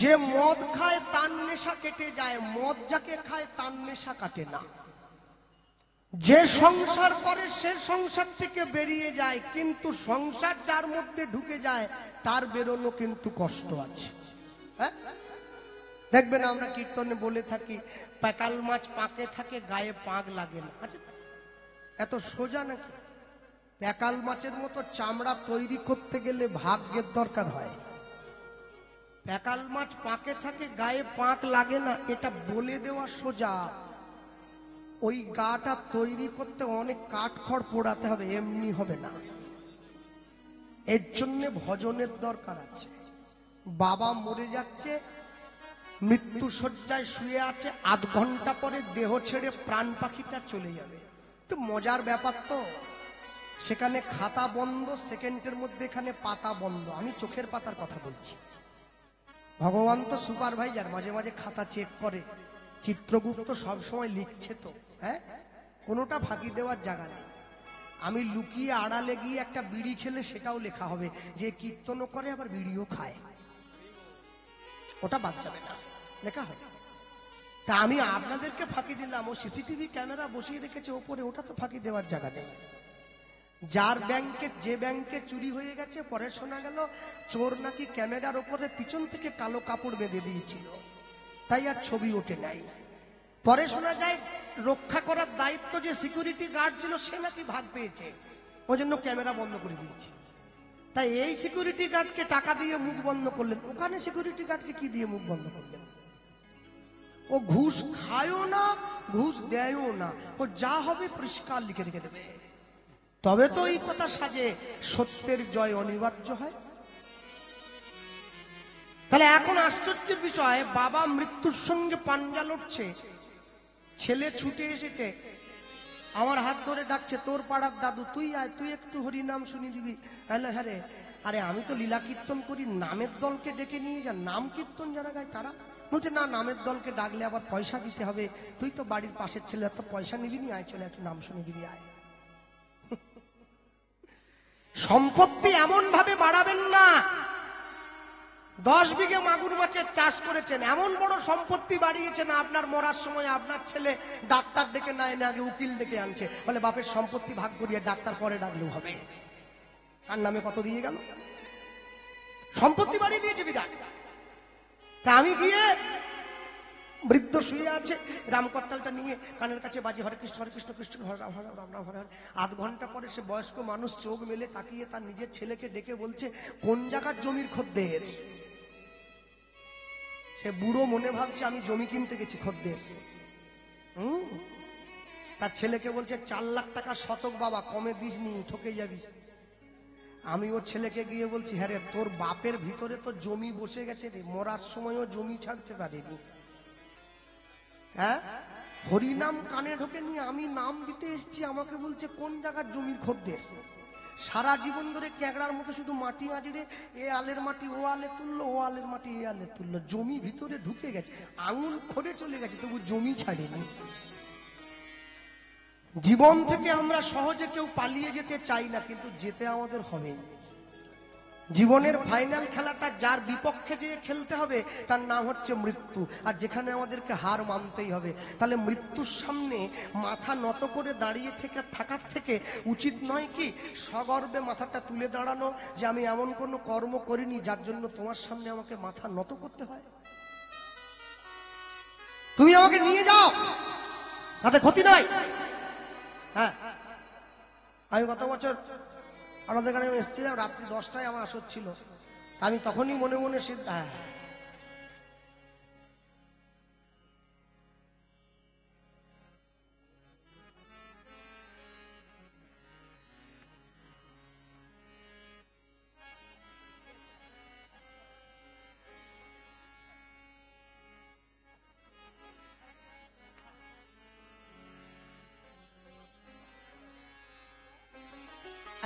যে মদ খায় তার নেশা কেটে যায়, মদ যাকে খায় তার নেশা কাটে না। যে সংসার করে সে সংসার থেকে বেরিয়ে যায়, কিন্তু সংসার যার মধ্যে ঢুকে যায় তার বেরোনো কিন্তু কষ্ট আছে। হ্যাঁ, দেখবেন আমরা কীর্তনে বলে থাকি, প্যাকাল মাছ পাকে থাকে গায়ে পাক লাগে না। আচ্ছা, এত সোজা নাকি? প্যাকাল মাছের মতো চামড়া তৈরি করতে গেলে ভাগ্যের দরকার হয়। প্যাকাল মাছ পাকে থাকে গায়ে পাক লাগে না, এটা বলে দেওয়া সোজা। ওই গাটা তৈরি করতে অনেক কাঠখড় পোড়াতে হবে, এমনি হবে না। এর জন্য ভজনের দরকার আছে। বাবা মরে যাচ্ছে, মৃত্যু শয্যায় শুয়ে আছে, আধ ঘন্টা পরে দেহ ছেড়ে প্রাণ পাখিটা চলে যাবে। তো মজার ব্যাপার তো, সেখানে খাতা বন্ধ, সেকেন্ডের মধ্যে এখানে পাতা বন্ধ। আমি চোখের পাতার কথা বলছি। ভগবান তো সুপারভাইজার, মাঝে মাঝে খাতা চেক করে। চিত্রগুপ্ত সবসময় লিখছে তো, হ্যাঁ, কোনোটা ফাঁকি দেওয়ার জায়গা নেই। আমি লুকিয়ে আড়ালে গিয়ে একটা বিড়ি খেলে সেটাও লেখা হবে, যে কীর্তনও করে আবার বিড়িও খায়, ওটা বাদ যাবে না, লেখা হবে। তা আমি আপনাদেরকে ফাঁকি দিলাম, ও সিসিটিভি ক্যামেরা বসিয়ে রেখেছে ওপরে, ওটা তো ফাঁকি দেওয়ার জায়গা নেই। যার ব্যাংকে, যে ব্যাংকে চুরি হয়ে গেছে, পরে শোনা গেল চোর নাকি ক্যামেরার ওপরে পিছন থেকে কালো কাপড় বেঁধে দিয়েছিল, তাই আর ছবি ওঠে নাই। পরে শোনা যায় রক্ষা করার দায়িত্ব যে সিকিউরিটি গার্ড ছিল সে নাকি ভাগ পেয়েছে, ওই জন্য ক্যামেরা বন্ধ করে দিয়েছে। তাই এই সিকিউরিটি গার্ডকে টাকা দিয়ে মুখ বন্ধ করলেন, ওখানে সিকিউরিটি গার্ডকে কি দিয়ে মুখ বন্ধ করলেন? ও ঘুষ খায়ও না, ঘুষ দেয়ও না, ও যা হবে পরিষ্কার লিখে রেখে দেবে। তবে তো এই কথা সাজে, সত্যের জয় অনিবার্য হয়। তাহলে এখন আশ্চর্যের বিষয়, বাবা মৃত্যুর সঙ্গে পাঞ্জা লড়ছে, ছেলে ছুটে এসেছে, আমার হাত ধরে ডাকছে, তোর পাড়ার দাদু, তুই আয়, তুই একটু হরিনাম শুনি দিবি। হ্যাঁ রে, আরে আমি তো লীলা কীর্তন করি, নামের দলকে ডেকে নিয়ে যা, নাম কীর্তন যারা গায় তারা। বলছে না, নামের দলকে ডাকলে আবার পয়সা দিতে হবে, তুই তো বাড়ির পাশের ছেলে, এত পয়সা নিবি নি, আয় চলে একটু নাম শুনে দিবি আয়। সম্পত্তি এমন ভাবে বাড়াবেন না। 10 বিঘে মাগুর মাছের চাষ করেছেন, এমন বড় সম্পত্তি বাড়িয়েছেন, আপনার মরার সময় আপনার ছেলে ডাক্তার ডেকে না এনে আগে উকিল ডেকে আনছে, বলে বাপের সম্পত্তি ভাগ করিয়ে ডাক্তার পরে ডাকলেও হবে। তার নামে কত দিয়ে গেল, সম্পত্তি বাড়িয়ে দিয়েছে বিরাট। তা আমি গিয়ে, বৃদ্ধ শুয়ে আছে, রামকর্তালটা নিয়ে কানের কাছে বাজি, হরে কৃষ্ণ হরে কৃষ্ণ কৃষ্ণ হরে রাম হরে রাম রাম হরে হরে। আধ ঘন্টা পরে সে বয়স্ক মানুষ চোখ মেলে তাকিয়ে তার নিজের ছেলেকে ডেকে বলছে, কোন জায়গার জমির খদ্দের? সে বুড়ো মনে ভাবছে আমি জমি কিনতে গেছি খদ্দের। তার ছেলেকে বলছে 4 লাখ টাকা শতক বাবা, কমে দিসনি, ঠকে যাবি। আমি ওর ছেলেকে গিয়ে বলছি, হ্যাঁ রে, তোর বাপের ভিতরে তো জমি বসে গেছে রে, মরার সময়ও জমি ছাড়তে পারেনি। হ্যাঁ, হরিনাম কানে ঢোকে নিয়ে আমি নাম দিতে এসছি, আমাকে বলছে কোন জায়গার জমির খদ্দের। সারা জীবন ধরে ক্যাগড়ার মতো শুধু মাটি আজরে, এ আলের মাটি ও আলে তুললো, ও আলের মাটি এ আলে তুললো, জমি ভিতরে ঢুকে গেছে, আঙুল খড়ে চলে গেছে, তবু জমি ছাড়েনি। জীবন থেকে আমরা সহজে কেউ পালিয়ে যেতে চাই না, কিন্তু যেতে আমাদের হবে। জীবনের ফাইনাল খেলাটা যার বিপক্ষে যে খেলতে হবে তার নাম হচ্ছে মৃত্যু, আর যেখানে আমাদেরকে হার মানতেই হবে। তাহলে মৃত্যুর সামনে মাথা নত করে দাঁড়িয়ে থাকার থেকে উচিত নয় কি সগর্বে মাথাটা তুলে দাঁড়ানো, যে আমি এমন কোনো কর্ম করিনি যার জন্য তোমার সামনে আমাকে মাথা নত করতে হয়। তুমি আমাকে নিয়ে যাও, তাতে ক্ষতি নাই। হ্যাঁ, আমি গত বছর আমাদের এখানে এসেছিলাম, রাত্রি 10টায় আমার আসর ছিল, আমি তখনই মনে মনে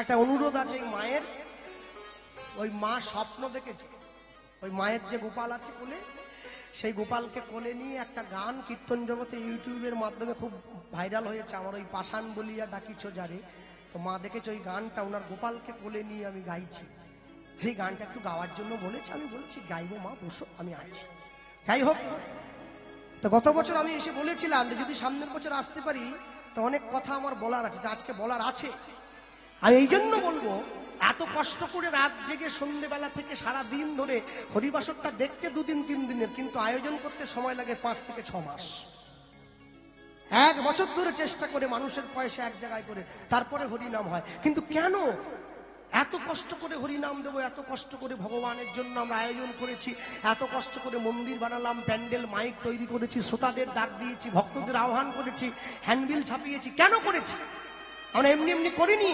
একটা অনুরোধ আছে মায়ের। ওই মা স্বপ্ন দেখেছে, ওই মায়ের যে গোপাল আছে কোলে, সেই গোপালকে কোলে নিয়ে একটা গান কীর্তন জগতে ইউটিউবের মাধ্যমে খুব ভাইরাল হয়েছে, আমার ওই পাষাণ বলিয়া ডাকিছ যারে। তো মা দেখেছে ওই গানটা, ওনার গোপালকে কোলে নিয়ে আমি গাইছি। এই গানটা একটু গাওয়ার জন্য বলেছে, আমি বলছি গাইবো মা, বসো, আমি আছি। যাই হোক, তো গত বছর আমি এসে বলেছিলাম যে যদি সামনের বছর আসতে পারি তো অনেক কথা আমার বলার আছে, আজকে বলার আছে। আমি এই জন্য বলবো, এত কষ্ট করে রাত জেগে সন্ধ্যেবেলা থেকে সারা দিন ধরে হরিবাসরটা দেখতে 2 দিন 3 দিনের, কিন্তু আয়োজন করতে সময় লাগে 5 থেকে 6 মাস। 1 বছর ধরে চেষ্টা করে মানুষের পয়সা এক জায়গায় করে তারপরে হরিনাম হয়। কিন্তু কেন এত কষ্ট করে হরিনাম দেবো, এত কষ্ট করে ভগবানের জন্য আমরা আয়োজন করেছি, এত কষ্ট করে মন্দির বানালাম, প্যান্ডেল মাইক তৈরি করেছি, শ্রোতাদের ডাক দিয়েছি, ভক্তদের আহ্বান করেছি, হ্যান্ডবিল ছাপিয়েছি, কেন করেছি? আমরা এমনি এমনি করিনি।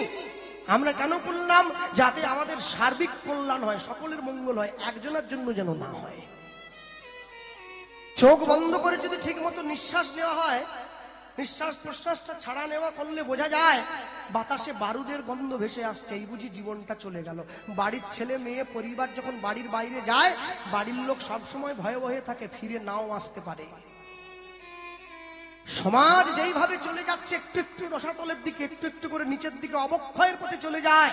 আমরা কেন করলাম? যাতে আমাদের সার্বিক কল্যাণ হয়, সকলের মঙ্গল হয়, একজনের জন্য যেন না হয়। চোখ বন্ধ করে যদি ঠিক মতো নিঃশ্বাস নেওয়া হয়, নিঃশ্বাস প্রশ্বাসটা ছাড়া নেওয়া করলে বোঝা যায় বাতাসে বারুদের গন্ধ ভেসে আসছে, এই বুঝি জীবনটা চলে গেল। বাড়ির ছেলে মেয়ে পরিবার যখন বাড়ির বাইরে যায়, বাড়ির লোক সবসময় ভয়ে ভয়ে থাকে, ফিরে নাও আসতে পারে। সমাজ যেইভাবে চলে যাচ্ছে, একটু একটু রসাতলের দিকে, একটু একটু করে নিচের দিকে অবক্ষয়ের পথে চলে যায়।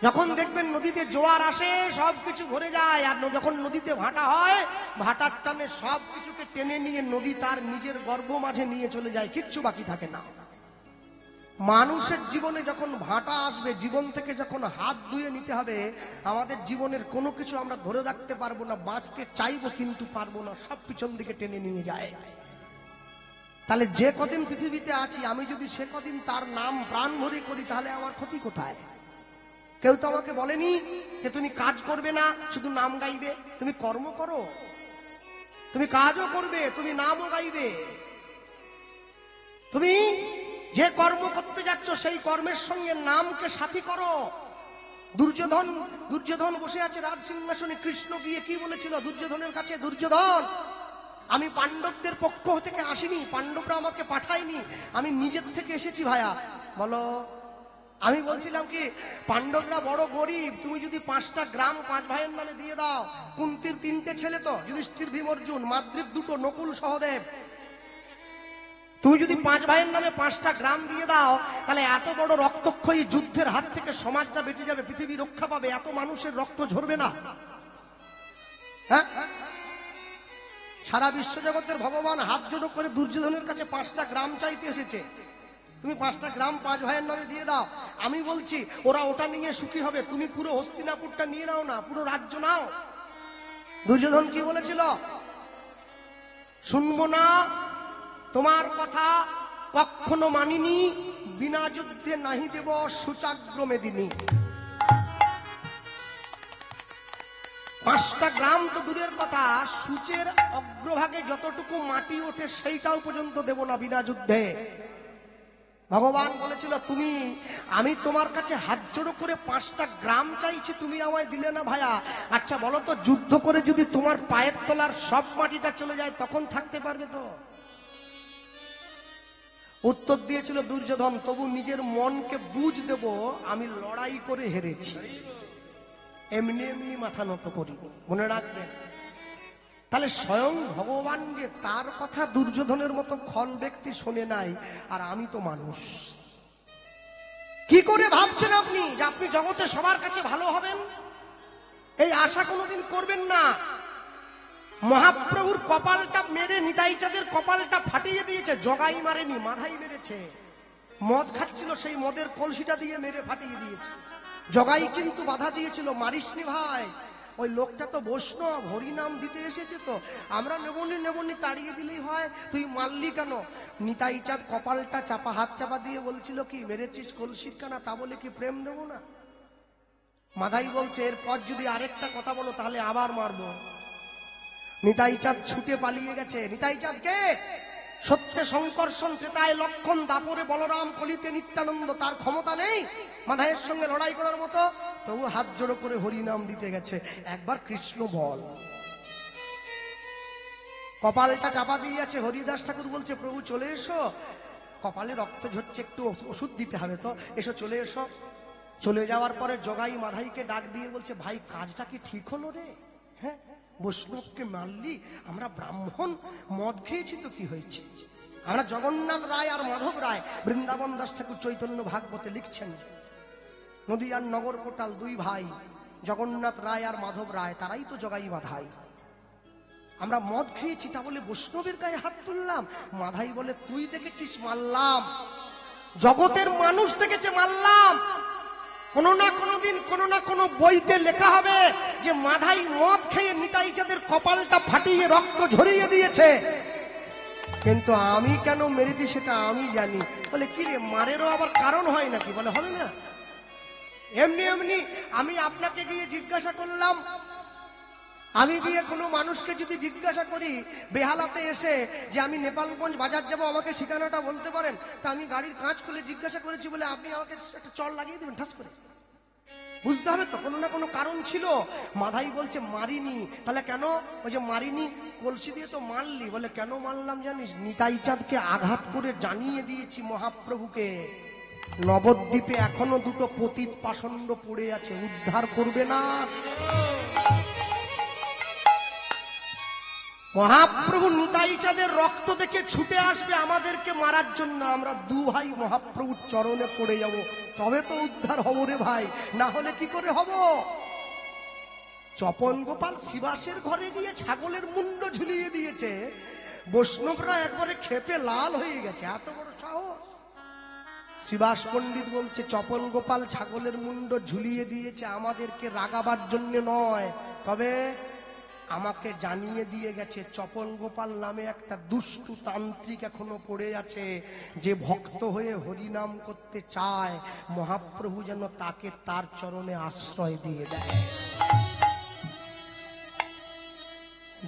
যখন দেখবেন নদীতে জোয়ার আসে সবকিছু ভরে যায়, আর যখন নদীতে ভাটা হয়, ভাটার টানে সবকিছুকে টেনে নিয়ে নদী তার নিজের গর্ভ মাঝে নিয়ে চলে যায়, কিচ্ছু বাকি থাকে না। মানুষের জীবনে যখন ভাটা আসবে, জীবন থেকে যখন হাত ধুয়ে নিতে হবে, আমাদের জীবনের কোনো কিছু আমরা ধরে রাখতে পারবো না, বাঁচতে চাইবো কিন্তু পারবো না, সব পিছন দিকে টেনে নিয়ে যায়। তাহলে যে কদিন পৃথিবীতে আছি, আমি যদি সে কদিন তার নাম প্রাণ ভরে করি, তাহলে আমার ক্ষতি কোথায়? কেউ তো আমাকে বলেনি যে তুমি কাজ করবে না, শুধু নাম গাইবে। তুমি কর্ম করো, তুমি কাজও করবে, তুমি নামও গাইবে। তুমি যে কর্ম করতে যাচ্ছ সেই কর্মের সঙ্গে নামকে সাথী করো। দুর্যোধন বসে আছে রাজ সিংহাসনে, কৃষ্ণ গিয়ে কি বলেছিল দুর্যোধনের কাছে? দুর্যোধন, আমি পাণ্ডবদের পক্ষ থেকে আসিনি, পাণ্ডবরা আমাকে পাঠায়নি, আমি নিজের থেকে এসেছি। ভাইয়া বলো, আমি বলছিলাম কি, পাণ্ডবরা বড় গরিব, তুমি যদি 5টা গ্রাম 5 ভাইয়ের নামে দিয়ে দাও, কুন্তির 3টে ছেলে তো, যুধিষ্ঠির, ভীম, অর্জুন, মাদ্রির 2টো, নকুল, সহদেব, তুমি যদি 5 ভাইয়ের নামে 5টা গ্রাম দিয়ে দাও, তাহলে এত বড় রক্তক্ষয়ী যুদ্ধের হাত থেকে সমাজটা বেঁচে যাবে, পৃথিবী রক্ষা পাবে, এত মানুষের রক্ত ঝরবে না। হ্যাঁ, সারা বিশ্বজগতের ভগবান হাত জোড়ো করে দুর্যোধনের কাছে 5টা গ্রাম চাইতে এসেছে। তুমি 5টা গ্রাম 5 ভাইয়ের নামে দিয়ে দাও। আমি বলছি ওরা ওটা নিয়ে সুখী হবে, তুমি পুরো হস্তিনাপুরটা নিয়ে নাও না, পুরো রাজ্য নাও। দুর্যোধন কি বলেছিল? শুনবো না তোমার কথা, কখনো মানিনি, বিনা যুদ্ধে নাহি দেব সুচাগ্র মেদিনী। 5টা গ্রাম তো দূরের কথা, সূচের অগ্রভাগে যতটুকু মাটি ওঠে সেইটাও পর্যন্ত দেব না বিনা যুদ্ধে। ভগবান বলেছিল আমি তোমার কাছে হাত জোড়ো করে 5টা গ্রাম চাইছি, তুমি আমায় দিলে না। ভাইয়া আচ্ছা বলো তো, যুদ্ধ করে যদি তোমার পায়ের তলার সব মাটিটা চলে যায়, তখন থাকতে পারবে তো? উত্তর দিয়েছিল দুর্যোধন, তবু নিজের মনকে বুঝ দেব, আমি লড়াই করে হেরেছি, এমনি এমনি মাথা নত করিনি। মনে রাখবেন। তাহলে স্বয়ং ভগবান যে তার কথা দুর্যোধনের মতো খল ব্যক্তি শোনে নাই, আর আমি তো মানুষ। কি করে ভাবছেন আপনি যে আপনি জগতে সবার কাছে ভালো হবেন? এই আশা কোনোদিন করবেন না। মহাপ্রভুর কপালটা মেরে নিতাইচাঁদের কপালটা ফাটিয়ে দিয়েছে, জগাই মারেনি, মাধাই মেরেছে। মদ খাচ্ছিল, সেই মদের কলসিটা দিয়ে মেরে ফাটিয়ে দিয়েছে। জগাই কিন্তু বাধা দিয়েছিল, মারিসনি ভাই, ওই লোকটা তো বৈষ্ণব, হরিনাম দিতে এসেছে, তো আমরা নেবনি তাড়িয়ে দিলেই হয়, তুই মারলি কেন? নিতাইচাঁদ কপালটা চাপা, হাত চাপা দিয়ে বলছিল কি, মেরেছিস কলসির কানা, তা বলে কি প্রেম দেবো না? মাধাই বলছে এরপর যদি আরেকটা কথা বলো তাহলে আবার মারবো। নিতাইচাঁদ ছুটে পালিয়ে গেছে। নিতাইচাঁদ কে? সত্যে সংকর্ষণ, ত্রেতায় লক্ষণ, দাপরে বলরাম, কলিতে নিত্যানন্দ। তার ক্ষমতা নেই মাধাইয়ের সঙ্গে লড়াই করার মতো, তবু হাত জোড়ো করে হরিনাম দিতে গেছে। একবার কৃষ্ণ বল। কপালটা চাপা দিয়ে আছে। হরিদাস ঠাকুর বলছে প্রভু চলে এসো, কপালে রক্ত ঝরছে, একটু ওষুধ দিতে হবে, তো এসো, চলে এসো। চলে যাওয়ার পরে জগাই মাধাইকে ডাক দিয়ে বলছে, ভাই কাজটা কি ঠিক হলো রে? হ্যাঁ, বৈষ্ণবকে মারলি, আমরা ব্রাহ্মণ, মদ খেয়েছি তো কি হয়েছে? আমরা জগন্নাথ রায় আর মাধব রায়, বৃন্দাবন দাস ঠাকুর চৈতন্য ভাগবতে লিখছেন, নদীয়ার নগর কোটাল 2 ভাই, জগন্নাথ রায় আর মাধব রায়, তারাই তো জগাই মাধাই। আমরা মদ খেয়েছি, তা বলে বৈষ্ণবের গায়ে হাত তুললাম? মাধাই বলে তুই দেখেছিস মারলাম, জগতের মানুষ দেখেছে মারলাম। কোনো না কোনো দিন কোনো না কোনো বইতে লেখা হবে যে মাধাই মদ খেয়ে নিতাই চাঁদের কপালটা ফাটিয়ে রক্ত ঝরিয়ে দিয়েছে, কিন্তু আমি কেন মেরেছি সেটা আমি জানি। বলে কি রে, মারেরও আবার কারণ হয় নাকি? বলে হবে না। এমনি এমনি আমি আপনাকে গিয়ে জিজ্ঞাসা করলাম, আমি গিয়ে কোনো মানুষকে যদি জিজ্ঞাসা করি বেহালাতে এসে যে আমি নেপালগঞ্জ বাজার যাব, আমাকে ঠিকানাটা বলতে পারেন? তা আমি গাড়ির কাঁচ খুলে জিজ্ঞাসা করেছি বলে আপনি আমাকে একটা চড় লাগিয়ে দেবেন ঠাস করে? বুঝতে হবে তো কোনো না কোনো কারণ ছিল। মাধাই বলছে মারিনি। তাহলে কেন? ওই যে মারিনি, কলসি দিয়ে তো মারলি। বলে কেন মারলাম জানিস? নিতাই চাঁদকে আঘাত করে জানিয়ে দিয়েছি মহাপ্রভুকে, নবদ্বীপে এখনো দুটো পতিত পাষণ্ড পড়ে আছে, উদ্ধার করবে না। মহাপ্রভু নিতাই চাঁদের রক্ত দেখে ছুটে আসবে আমাদেরকে মারার জন্য। আমরা দু ভাই মহাপ্রভুর চরণে পড়ে যাব, তবে তো উদ্ধার হব রে ভাই, না হলে কি করে হব? চপন গোপাল শিবাসের ঘরে গিয়ে ছাগলের মুন্ড ঝুলিয়ে দিয়েছে, বৈষ্ণবরা একবারে ক্ষেপে লাল হয়ে গেছে, এত বড় সাহস। শিবাস পণ্ডিত বলছে চপন গোপাল ছাগলের মুন্ড ঝুলিয়ে দিয়েছে আমাদেরকে রাগাবার জন্য নয়, তবে আমাকে জানিয়ে দিয়ে গেছে চপন গোপাল নামে একটা দুষ্টু তান্ত্রিক এখনো পড়ে আছে, যে ভক্ত হয়ে হরিনাম করতে চায়, মহাপ্রভু যেন তাকে তার চরণে আশ্রয় দিয়ে দেয়।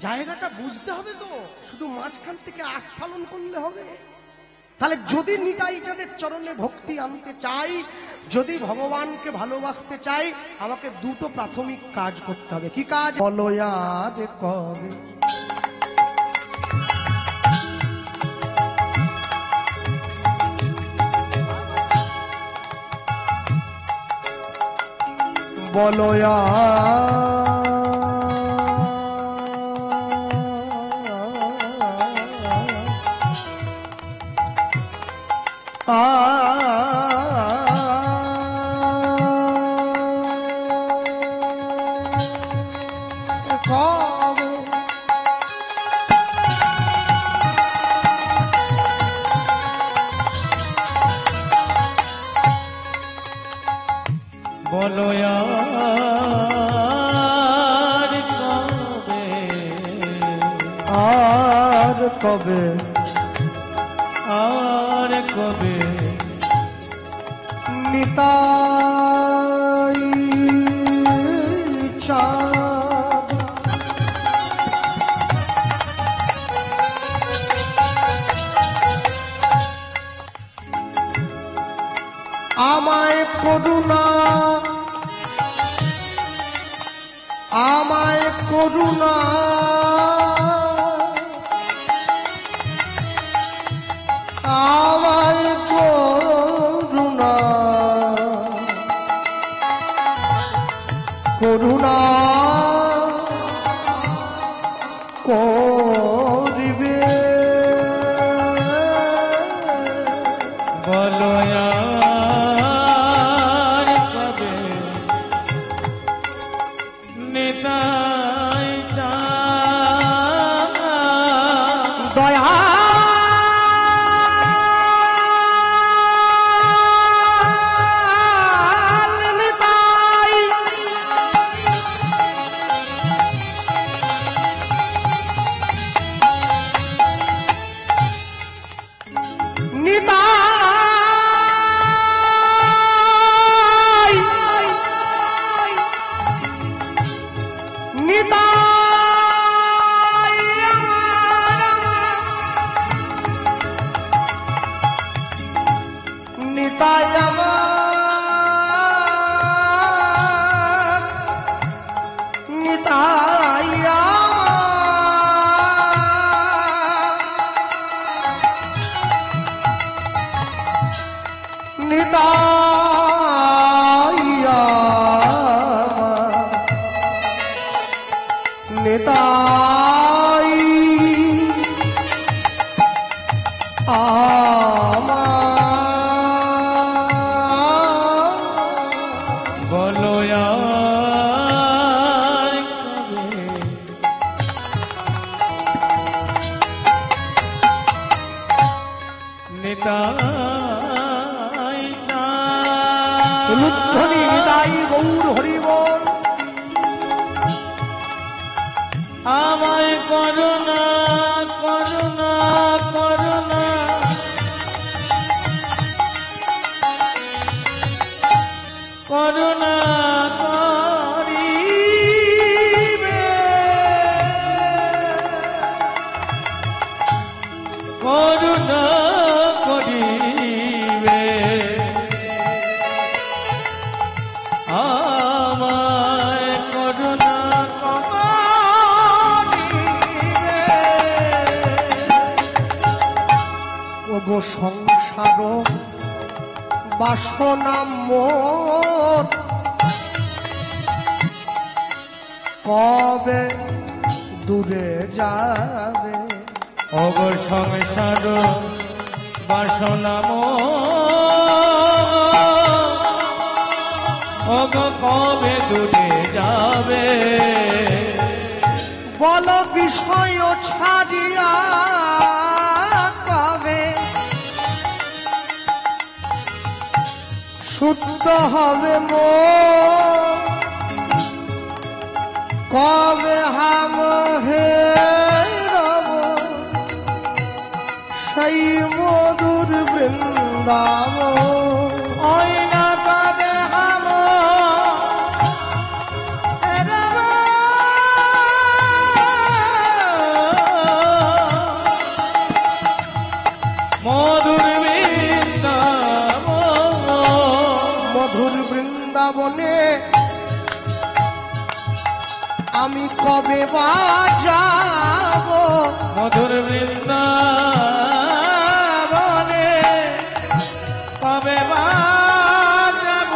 জায়গাটা বুঝতে হবে তো, শুধু মাঝখান থেকে আস্ফালন করলে হবে? তাহলে যদি নিতাই চাঁদের চরণে ভক্তি আনতে চাই, যদি ভগবানকে ভালোবাসতে চাই, আমাকে দুটো প্রাথমিক কাজ করতে হবে। কি কাজ? বলো আর কবে বলো বলো আর কবে, আর কবে নিতাই চাঁদ আমায় করুণা, আমায় করুণা, আমায় করুণা, করুণা করিবে। বলো আর কবে নিতাই চাঁদ দয়া নিতাই আমার, নিতাই আমার, নিতাই আমার, নিতাই আমার। বলো আর আমায় করুণা করুণা করুণা করুণা করিবে করুণা করিবে আমায় করুণা করিবে ওগো সংসার বাসনা মোর কবে দূরে যাবে অগ সংসার বাসনা অগ কবে দূরে যাবে বল বিষয় ছাড়িয়া কবে শুদ্ধ হবে মোর কবে হাম হে রব সেই মধুর বৃন্দাবন ওই না কবে হাম মধুর মধুর বৃন্দাবনে আমি কবে বা যাব মধুর বৃন্দাবনে কবে বা যাব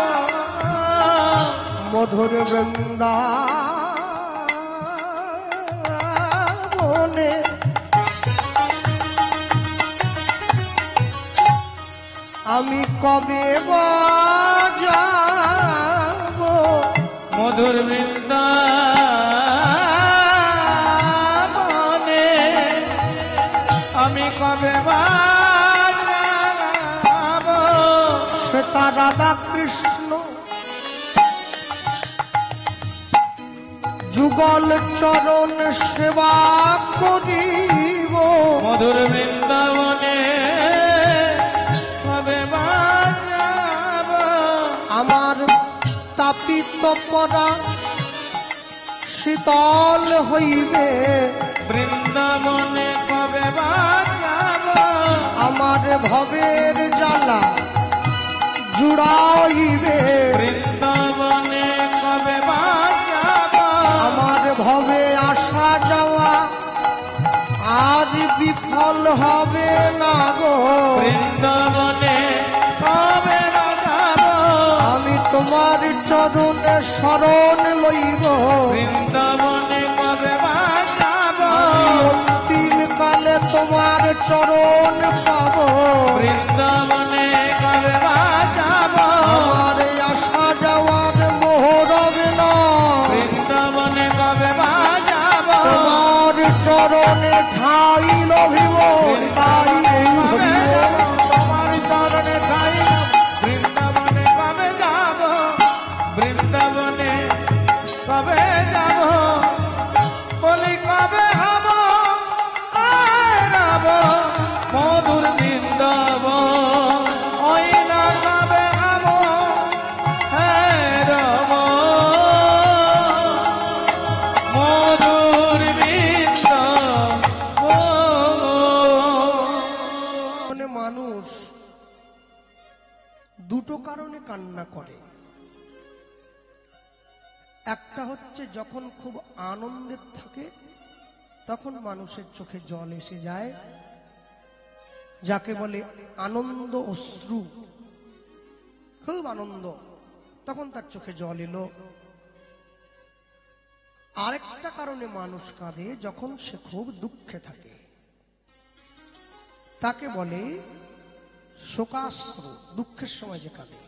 মধুর বৃন্দাবনে আমি কবে বা যাব মধুর বৃন্দাবনে আমি কবে বা যাব সেটা রাধা কৃষ্ণ যুগল চরণ সেবা করিব মধুর বৃন্দাবনে কবে বা যাব আমার তাপিত পরা শীতল হইবে বৃন্দাবনে কবে বা যাব আমার ভবের জ্বালা জুড়াইবে বৃন্দাবনে কবে বা যাব আমার ভবে আসা যাওয়া আর বিফল হবে না গো বৃন্দাবনে কবে বা যাব আমি তোমার চরণে শরণ লইব বৃন্দাবনে কবে বা যাব অন্তিম কালে তোমার চরণ পাব বৃন্দাবনে কবে বা যাব আমার আসা যাওয়ার মোহরবে না বৃন্দাবনে কবে বা যাব তোমার চরণে ঠাই লভিব তাই তোমার চরণে ঠাই বৃন্দাবনে কবে যাব বৃন্দাবনে কবে যাব বলি কবে হব রব মধুর বৃন্দাবন ওই না কবে হব রব মধুর বৃন্দাবন মানুষ দুটো কারণে কান্না করে একটা হচ্ছে যখন খুব আনন্দের থাকে তখন মানুষের চোখে জল এসে যায় যাকে বলে আনন্দ অশ্রু খুব আনন্দ তখন তার চোখে জল এলো আরেকটা কারণে মানুষ কাঁদে যখন সে খুব দুঃখে থাকে তাকে বলে শোকাশ্রু দুঃখের সময় যে কাঁদে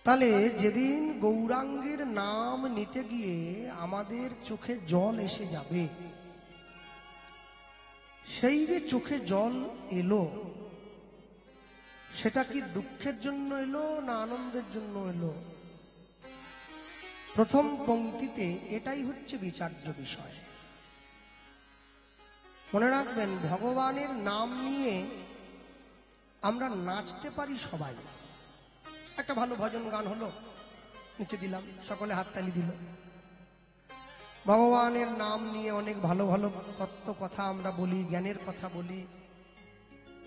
তাহলে যেদিন গৌরাঙ্গের নাম নিতে গিয়ে আমাদের চোখে জল এসে যাবে সেই যে চোখে জল এলো সেটা কি দুঃখের জন্য এলো না আনন্দের জন্য এলো প্রথম পংক্তিতে এটাই হচ্ছে বিচার্য বিষয়। মনে রাখবেন, ভগবানের নাম নিয়ে আমরা নাচতে পারি সবাই। একটা ভালো ভজন গান হলো, নিচে দিলাম, সকলে হাততালি দিল। ভগবানের নাম নিয়ে অনেক ভালো ভালো তত্ত্ব কথা আমরা বলি, জ্ঞানের কথা বলি।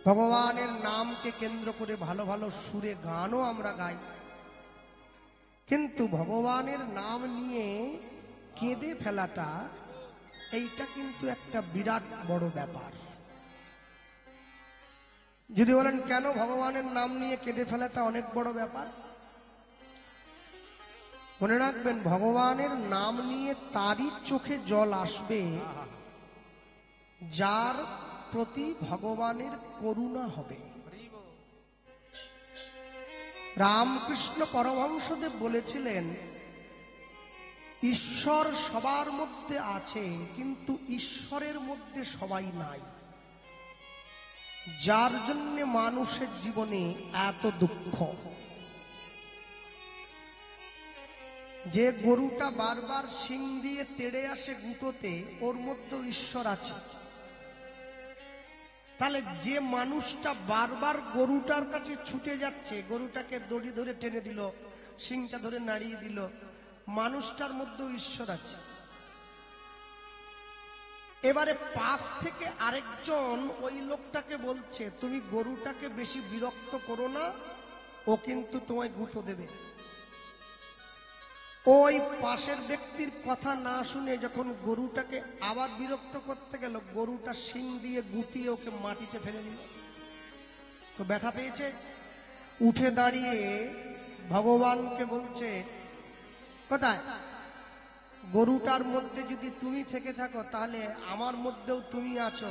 ভগবানের নামকে কেন্দ্র করে ভালো ভালো সুরে গানও আমরা গাই। কিন্তু ভগবানের নাম নিয়ে কেঁদে ফেলাটা, এইটা কিন্তু একটা বিরাট বড় ব্যাপার। যদি বলেন কেন ভগবানের নাম নিয়ে কেঁদে ফেলাটা অনেক বড় ব্যাপার, মনে রাখবেন, ভগবানের নাম নিয়ে তারই চোখে জল আসবে যার প্রতি ভগবানের করুণা হবে। রামকৃষ্ণ পরমহংসদেব বলেছিলেন, ঈশ্বর সবার মধ্যে আছে, কিন্তু ঈশ্বরের মধ্যে সবাই নাই। যার জন্য মানুষের জীবনে এত দুঃখ। যে গরুটা বারবার শিং দিয়ে তেড়ে আসে গুঁতোতে, ওর মধ্যেও ঈশ্বর আছে। তাহলে যে মানুষটা বারবার গরুটার কাছে ছুটে যাচ্ছে, গরুটাকে দড়ি ধরে টেনে দিল, শিংটা ধরে নাড়িয়ে দিল, মানুষটার মধ্যেও ঈশ্বর আছে। এবারে পাশ থেকে আরেকজন ওই লোকটাকে বলছে, তুমি গরুটাকে বেশি বিরক্ত করো না, ও কিন্তু তোমায় গুঁতো দেবে। ওই পাশের ব্যক্তির কথা না শুনে যখন গরুটাকে আবার বিরক্ত করতে গেল, গরুটা শিং দিয়ে গুঁতিয়ে ওকে মাটিতে ফেলে দিল। তো ব্যথা পেয়েছে, উঠে দাঁড়িয়ে ভগবানকে বলছে, কোথায় গরুটার মধ্যে যদি তুমি থেকে থাকো, তাহলে আমার মধ্যেও তুমি আছো।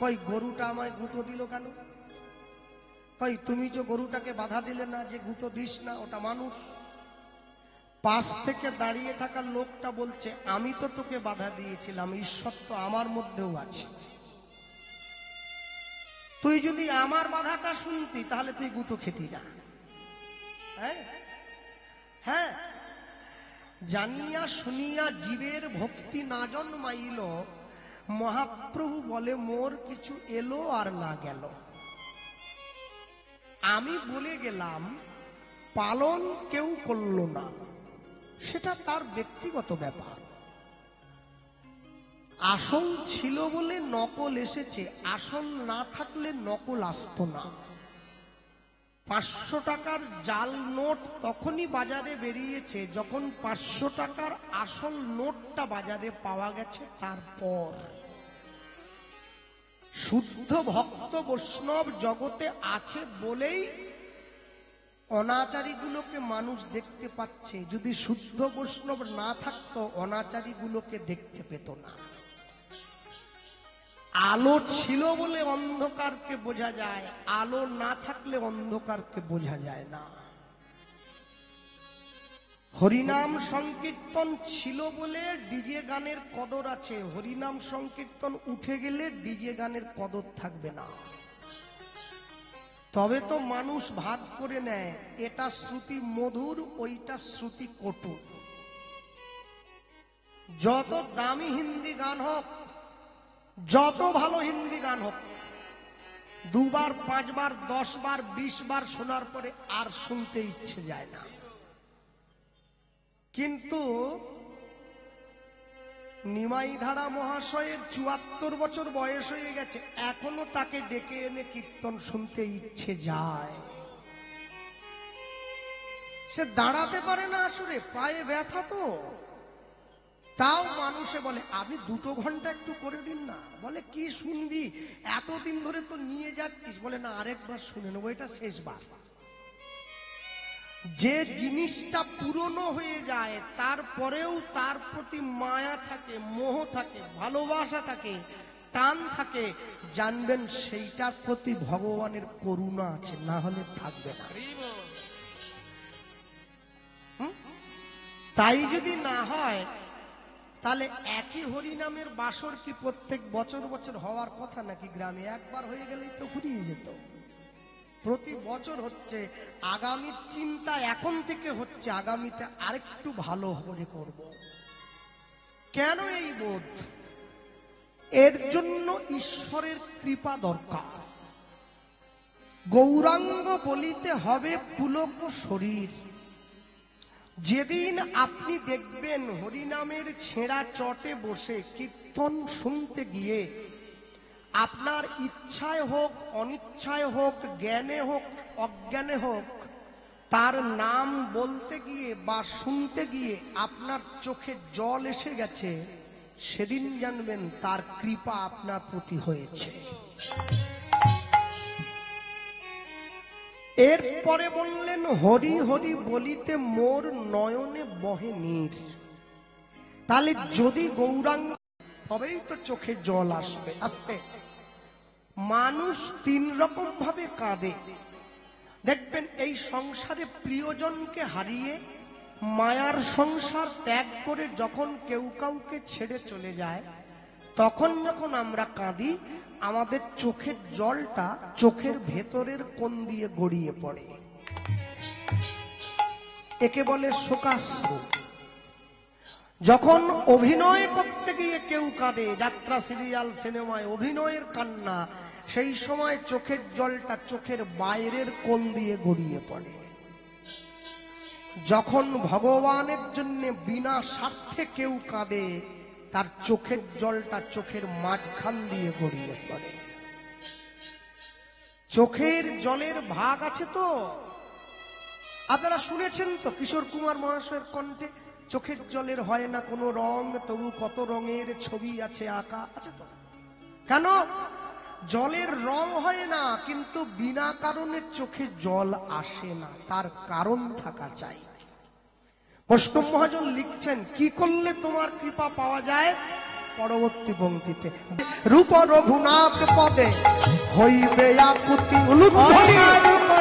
কই গরুটা আমায় গুঁতো দিল কেন? কই তুমি যে গরুটাকে বাধা দিলে না যে গুঁতো দিস না, ওটা মানুষ। পাশ থেকে দাঁড়িয়ে থাকা লোকটা বলছে, আমি তো তোকে বাধা দিয়েছিলাম, ঈশ্বর তো আমার মধ্যেও আছে। তুই যদি আমার বাধাটা শুনতি, তাহলে তুই গুঁতো খেতি না। হ্যাঁ, জানিয়া শুনিয়া জীবের ভক্তি না জন্মাইল, মহাপ্রভু বলে মোর কিছু এলো আর না গেল। আমি বলে গেলাম, পালন কেউ করল না, সেটা তার ব্যক্তিগত ব্যাপার। আসল ছিল বলে নকল এসেছে, আসল না থাকলে নকল আসতো না। 500 টাকার জাল নোট তখনই বাজারে বেরিয়েছে যখন 500 টাকার আসল নোটটা বাজারে পাওয়া গেছে। তারপর শুদ্ধ ভক্ত বৈষ্ণব জগতে আছে বলেই অনাচারীগুলোকে মানুষ দেখতে পাচ্ছে। যদি শুদ্ধ বৈষ্ণব না থাকতো, অনাচারীগুলোকে দেখতে পেত না। আলো ছিল বলে অন্ধকারকে বোঝা যায়, আলো না থাকলে অন্ধকারকে বোঝা যায় না। হরিনাম সংকীর্তন ছিল বলে ডিজে গানের কদর আছে, হরিনাম সংকীর্তন উঠে গেলে ডিজে গানের কদর থাকবে না। তবে তো মানুষ ভাগ করে নেয়, এটা শ্রুতি মধুর, ওইটা শ্রুতি কটু। যত দামি হিন্দি গান হোক, যত ভালো হিন্দি গান হোক, 2 বার 5 বার 10 বার 20 বার শোনার পরে আর শুনতে ইচ্ছে যায় না। কিন্তু নিমাই ধারা মহাশয়ের 74 বছর বয়স হয়ে গেছে, এখনো তাকে ডেকে এনে কীর্তন শুনতে ইচ্ছে যায়। সে দাঁড়াতে পারে না, আসলে পায়ে ব্যথা তো। তাও মানুষে বলে, আপনি 2 ঘন্টা একটু করে দিন না। বলে কি শুনবি, এতদিন ধরে তো নিয়ে যাচ্ছিস। বলে না, আরেকবার শুনে নেবো, এটা শেষবার। যে জিনিসটা পুরনো হয়ে যায়, তারপরেও তার প্রতি মায়া থাকে, মোহ থাকে, ভালোবাসা থাকে, টান থাকে, জানবেন সেইটার প্রতি ভগবানের করুণা আছে, না হলে থাকবে না। তাই যদি না হয়, তাহলে একই হরিনামের বাসর কি প্রত্যেক বছর বছর হওয়ার কথা নাকি? গ্রামে একবার হয়ে গেলেই তো ফুরিয়ে যেত। প্রতি বছর হচ্ছে, আগামীর চিন্তা এখন থেকে হচ্ছে, আগামীতে আরেকটু ভালো করে করব। কেন এই বোধ? এর জন্য ঈশ্বরের কৃপা দরকার। গৌরাঙ্গ বলিতে হবে পুলক শরীর। যেদিন আপনি দেখবেন হরিনামের ছেঁড়া চটে বসে কীর্তন শুনতে গিয়ে আপনার ইচ্ছায় হোক অনিচ্ছায় হোক, জ্ঞানে হোক অজ্ঞানে হোক, তার নাম বলতে গিয়ে বা শুনতে গিয়ে আপনার চোখে জল এসে গেছে, সেদিন জানবেন তার কৃপা আপনার প্রতি হয়েছে। এরপরে বললেন হরি হরি বলিতে মোর নয়নে বহে নীর। তাহলে যদি গৌরাঙ্গ, তবেই তো চোখে জল আসবে। আসতে মানুষ তিন রকম ভাবে কাঁদে। দেখবেন এই সংসারে প্রিয়জনকে হারিয়ে মায়ার সংসার ত্যাগ করে যখন কেউ কাউকে ছেড়ে চলে যায়, তখন যখন আমরা কাঁদি, আমাদের চোখের জলটা চোখের ভেতরের কোণ দিয়ে গড়িয়ে পড়ে। একে বলে শোকাশ্রু। যখন অভিনয় করতে গিয়ে কেউ কাঁদে, যাত্রা, সিরিয়াল, সিনেমায় অভিনয়ের কান্না, সেই সময় চোখের জলটা চোখের বাইরের কোণ দিয়ে গড়িয়ে পড়ে। যখন ভগবানের জন্য বিনা স্বার্থে কেউ কাঁদে, তার চোখের জলটা চোখের মাঝখান দিয়ে গড়িয়ে পড়ে। চোখের জলের ভাগ আছে তো, আপনারা শুনেছেন তো কিশোর কুমার মহাশয়ের কণ্ঠে, চোখের জলের হয় না কোনো রং, তবু কত রঙের ছবি আছে আঁকা, আছে তো। কেন? জলের রং হয় না, কিন্তু বিনা কারণে চোখে জল আসে না, তার কারণ থাকা চাই। বৈষ্ণব মহাজন লিখছেন, কি করলে তোমার কৃপা পাওয়া যায়? পরবর্তী পংক্তিতে, রূপ রঘুনাথ পদে হইবে আকুতি। রূপ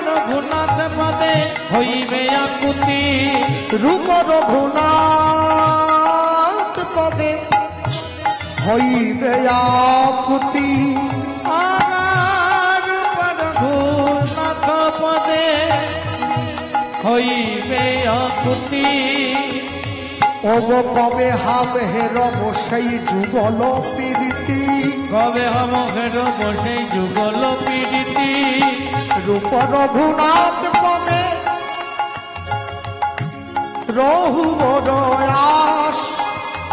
রঘুনাথ পদে হইবে আকুতি। রূপ রঘুনাথ পদে হইবে আকুতি। রূপ রঘুনাথ পদে হইবে আকুতি। ওগো কবে হাম হেরব সেই যুগল প্রীতি। কবে হাম হেরব সেই যুগল প্রীতি। রূপ রঘুনাথ পদে রহু বড় আস।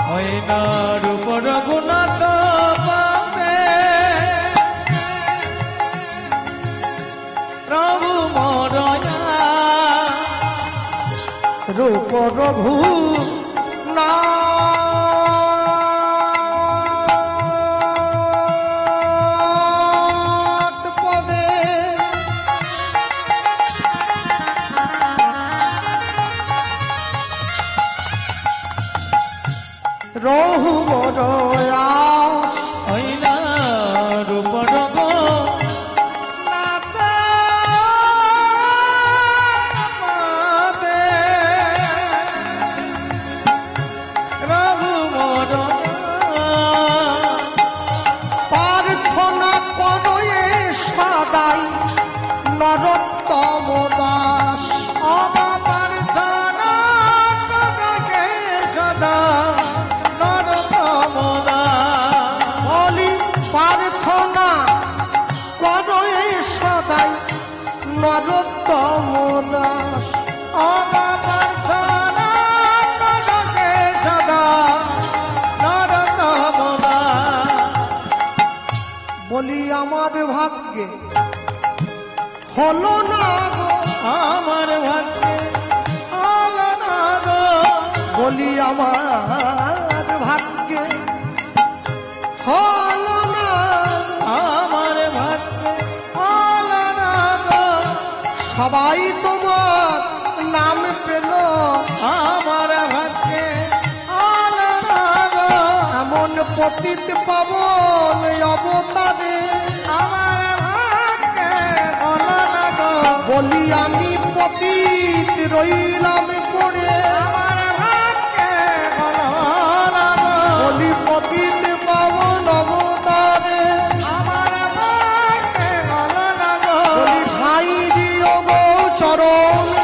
হয় না রূপ রঘুনাথ পদে প্রভু মোর রূপ রঘু নাথ পদে রহু বড় আস। হয় না রূপ রঘুনাথ পদে প্রভু মোর প্রার্থনা করয়ে সদাই নরোত্তম দাস। অপ্রার্থনা করয়ে সদা নরোত্তম দাস। বলি প্রার্থনা করয়ে সদাই নরোত্তম দাস। অপ্রার্থনা করয়ে সদা নরোত্তম দাস। বলি আমার ভাগ্যে হলো না গো, আমার ভাগ্যে হলো না গো। বলি আমার ভাগ্যে হলো না। আমার ভাগ্যে হলো না গো। সবাই তোমার নাম পেল, আমার ভাগ্যে হলো না গো। এমন পতিত পাবন অবতারে। আমার ভাগ্যে হলো না গো। বলি আমি পতিত রইলাম পড়ে। আমার ভাগ্যে হলো না গো। বলি পতিত পাবন অবতারে। আমার ভাগ্যে হলো না গো। বলি ভাই মন